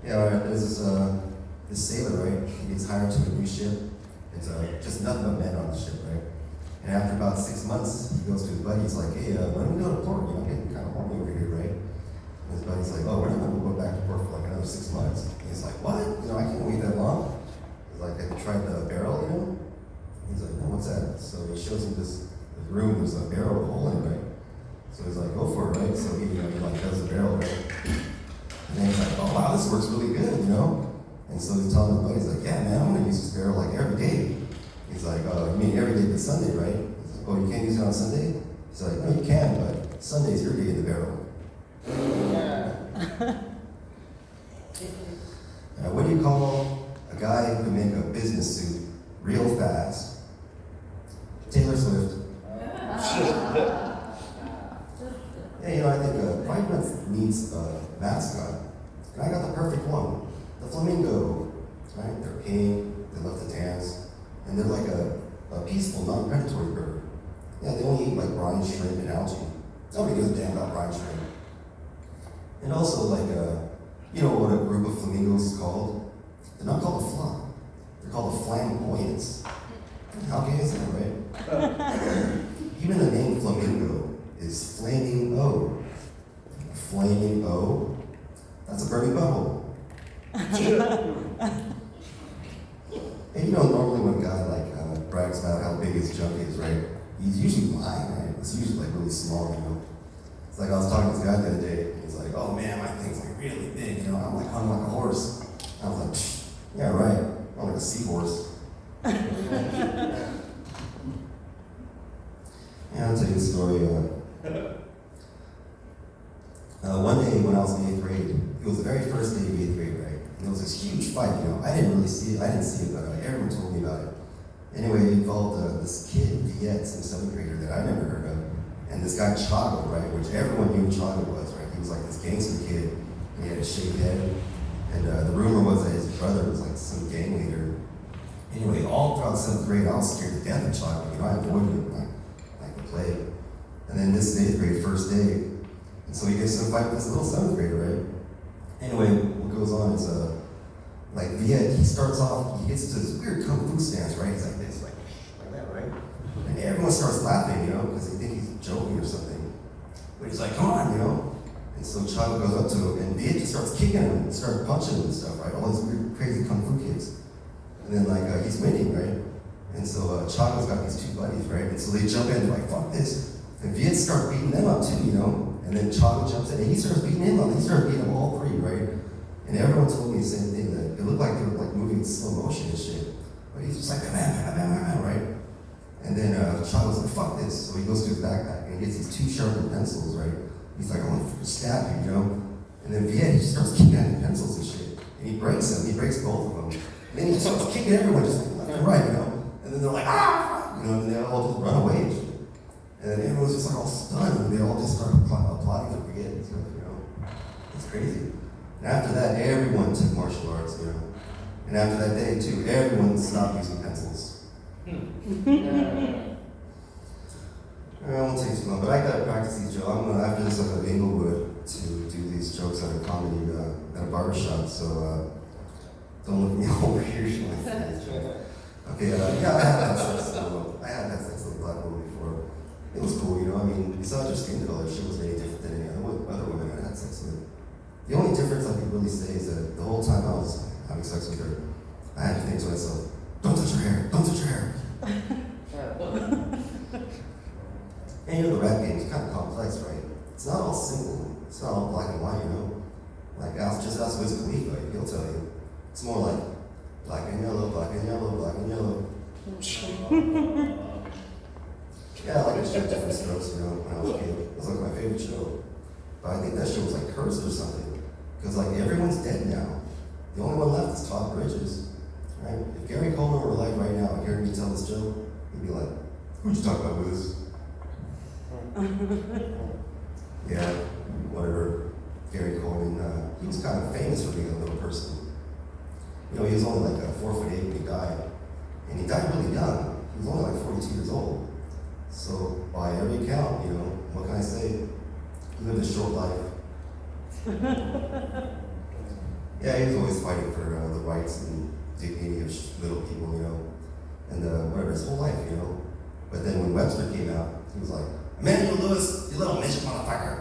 Yeah, right, there's this sailor, right? He gets hired to a new ship. It's just nothing but men on the ship, right? And after about 6 months, he goes to his buddy. He's like, "Hey, when do we go to port? You know, I'm getting kind of horny over here, right?" And his buddy's like, "Oh, we're not going to go back to port for like another 6 months." And he's like, "What? You know, I can't wait that long." He's like, "Have you tried the barrel? You know?" He's like, "No, what's that?" So he shows him this room. There's a barrel with a hole in it, right? So he's like, "Go for it, right?" So he like does the barrel, right? And then he's like, "Oh wow, this works really good, you know?" And so he's telling his buddy, he's like, "Yeah, man, I'm gonna use this barrel like every day." He's like, "You mean every day but Sunday, right?" He's like, "Oh, you can't use it on Sunday?" He's like, "No, you can, but Sunday's your day in the barrel." What do you call a guy who can make a business suit real fast? Taylor Swift. Yeah, you know, I think Pride Month needs a mascot. And I got the perfect one. The flamingo. Right? They're pink, they love to dance, and they're like a peaceful, non-predatory bird. Yeah, they only eat like brine shrimp and algae. Nobody gives a damn about brine shrimp. And also, like, you know what a group of flamingos is called? They're not called a flock. They're called a flamboyance. How gay is that, right? Even the name flamingo is flaming O. Flaming O? That's a burning bubble. And you know, normally when a guy like brags about how big his junk is, right? He's usually lying, right? It's usually like really small, you know. It's like I was talking to this guy the other day, and he's like, "Oh man, my thing's like really big, you know. I'm like hung like a horse." I was like, "Psh, yeah, right. I'm like a seahorse." Yeah, I'll tell you a story. One day when I was in 8th grade, it was the very first day of 8th grade, right? And there was this huge fight, you know. I didn't really see it. I didn't see it, but everyone told me about it. Anyway, it involved this kid, Viet, some 7th grader that I never heard of. And this guy, Chago, right? Which everyone knew Chago was, right? He was like this gangster kid. And he had a shaved head. And the rumor was that his brother was like some gang leader. Anyway, all throughout 7th grade, I was scared to death of Chago. You know, I avoided him like the plague. And then this 8th grade, first day, and so he gets in a fight with this little 7th grader, right? Anyway, what goes on is, like Viet, he starts off, he gets into this weird kung fu stance, right? He's like this, like that, right? And everyone starts laughing, you know, because they think he's joking or something. But he's like, "Come on, you know?" And so Chago goes up to him, and Viet just starts kicking him and starts punching him and stuff, right? All these weird, crazy kung fu kids. And then, like, he's winning, right? And so Chago's got these two buddies, right? And so they jump in, they're like, "Fuck this." And Viet starts beating them up too, you know? And then Chago jumps in and he starts beating him up. He starts beating them all three, right? And everyone told me the same thing, that it looked like they were like moving in slow motion and shit. But he's just like, bam, bam, bam, bam, bam, right? And then Chago's like, "Fuck this." So he goes to his backpack and he gets these 2 sharpened pencils, right? He's like, "I want to stab you, you know?" And then Viet, he just starts kicking at the pencils and shit. And he breaks them. He breaks both of them. And then he just starts kicking everyone just like left and right, you know? And then they're like, "Ah!" You know, and they all just run away and shit. And then everyone's just like all stunned, and they all just start applauding for Viet. You know, it's crazy. And after that, everyone took martial arts, you know. And after that day too, everyone stopped using pencils. I won't take too long, but I gotta practice these jokes. I'm gonna, after this, I'm at Inglewood to do these jokes at a comedy at a barbershop. So don't look me over here. Okay, yeah, I had had sex with a black woman before. It was cool, you know. I mean, besides her skin color, she wasn't any different than any other women I had sex with. The only difference I could really say is that the whole time I was having sex with her, I had to think to myself, "Don't touch her hair, don't touch her hair." And you know, the rap game is kind of complex, right? It's not all simple. It's not all black and white, you know. Like, just ask Wiz Khalifa, he'll tell you. It's more like black and yellow, black and yellow, black and yellow. Yeah, like it's just different strokes, you know, when I was a kid. It was like my favorite show. But I think that show was like cursed or something. Because like everyone's dead now. The only one left is Todd Bridges. Right? If Gary Coleman were alive right now and hearing me tell this joke, he'd be like, "Who'd you talk about with this?" Yeah, whatever. Gary Coleman, he was kind of famous for being a little person. You know, he was only like 4'8" when he died. And he died really young. He was only like 42 years old. So by every account, you know, what can I say? He lived a short life. Yeah, he was always fighting for the rights and dignity of little people, and whatever, his whole life, But then when Webster came out, he was like, Emmanuel Lewis, you little midget motherfucker.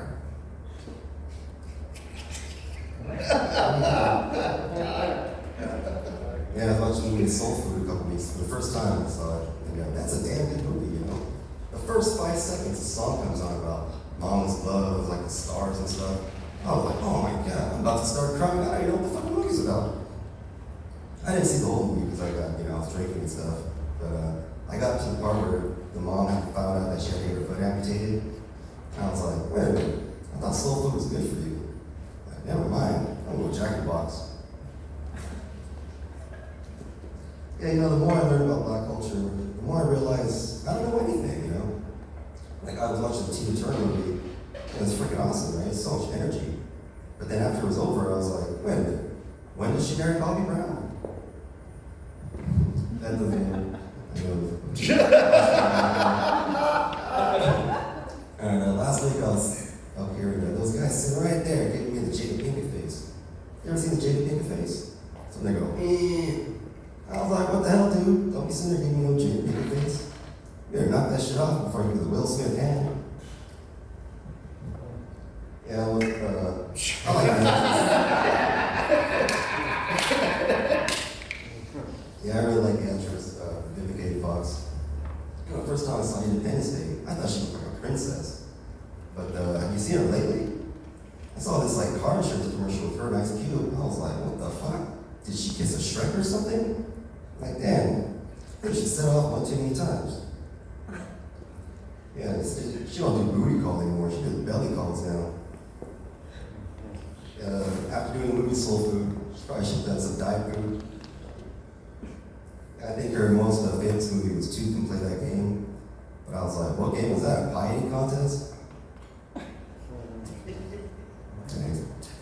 Yeah, I was watching the movie Soul Food a couple weeks. For the first time I saw it, and that's a damn good movie, The first 5 seconds, a song comes on about mama's love, like the stars and stuff. I was like, oh my god, I'm about to start crying. I don't even know what the fucking movie's about. I didn't see the whole movie because I was drinking and stuff. But I got to the part where the mom had found out that she had to get her foot amputated. And I was like, wait a minute, I thought soul food was good for you. Like, never mind, I'm going to Jack in the Box. Yeah, the more I learn about Black culture, the more I realize I don't know anything, Like I was watching the Tina Turner movie, and it's freaking awesome, right? It's so much energy. But then after it was over, I was like, wait a minute, when did she marry Bobby Brown? That doesn't And last week I was up here, and those guys sitting right there giving me the Jada Pinkett face. You ever seen the Jada Pinkett face? So they go, I was like, what the hell, dude? Don't be sitting there giving me no Jada Pinkett face. You better knock that shit off before you do the Will Smith hand. Yeah, I like Yeah, I really like the actress, Vivica Fox. The first time I saw Independence Day, I thought she looked like a princess. But have you seen her lately? I saw this car insurance commercial with her and Ice Cube. I was like, what the fuck? Did she kiss a Shrek or something? Like, damn, I think she set off one too many times. Yeah, she don't do booty call anymore. She does belly calls now. After doing the movie Soul Food, she probably should have done some diet food. I think her most famous movie was Two Can Play That Game. But I was like, what game was that? A pie eating contest?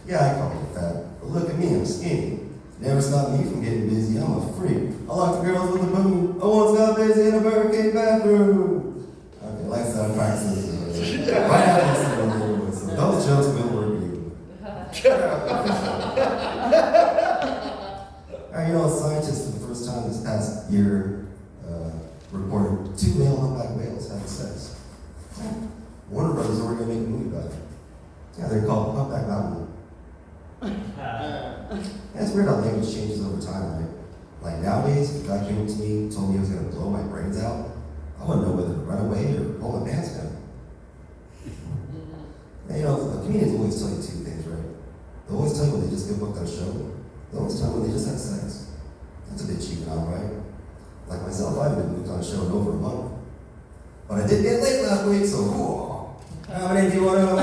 Yeah, I call it fat. But look at me, I'm skinny. Never stopped me from getting busy, I'm a freak. I like the girls with the boom. I once got busy in a Burger King bathroom. Okay, lifestyle practices. Right after this, so those jokes will work you. Alright, a scientist for the first time this past year reported 2 male humpback whales having sex. Warner Brothers already gonna make a movie about it. Yeah, they're called Humpback Mountain. Yeah, it's weird how language changes over time, right? Like nowadays, if a guy came up to me and told me he was gonna blow my brains out, I wouldn't know whether to run away or pull my pants down. And, comedians always tell you 2 things, right? They always tell you when they just get booked on a show. They always tell you when they just had sex. That's a bit cheap now, right? Like myself, I haven't been booked on a show in over a month. But I did get late last week, so cool. How many do you want to know?